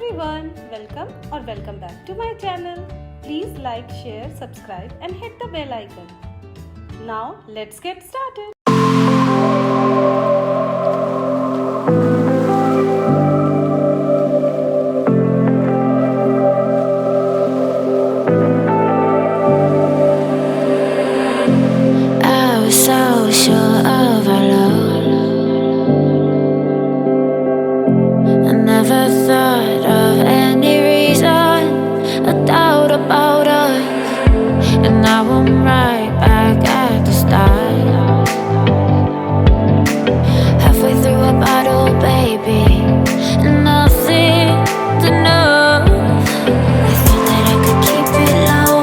everyone, welcome back to my channel. Please like, share, subscribe and hit the bell icon. Now let's get started. I was so sure of our love. I never thought of any reason, a doubt about us. And now I'm right back at the start. Halfway through a bottle, baby, and nothing's enough. I thought that I could keep it low.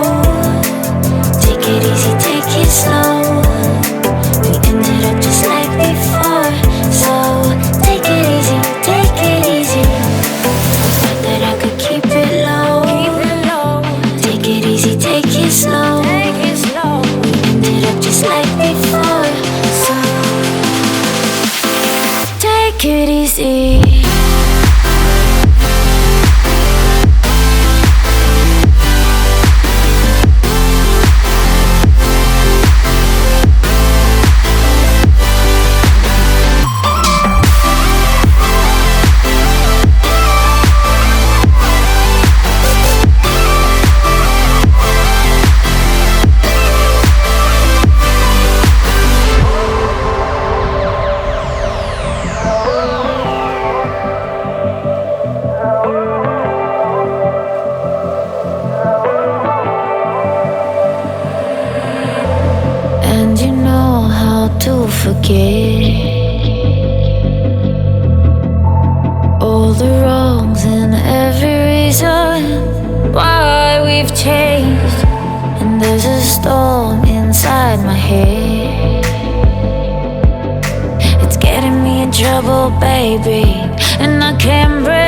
Take it easy, take it slow. We ended up just like before, so take it easy, take it easy. I thought that I could keep it low. Take it easy, take it slow. We ended up just like before, so take it easy. And you know how to forget all the wrongs and every reason why we've changed. And there's a storm inside my head. It's getting me in trouble, baby, and I can't breathe.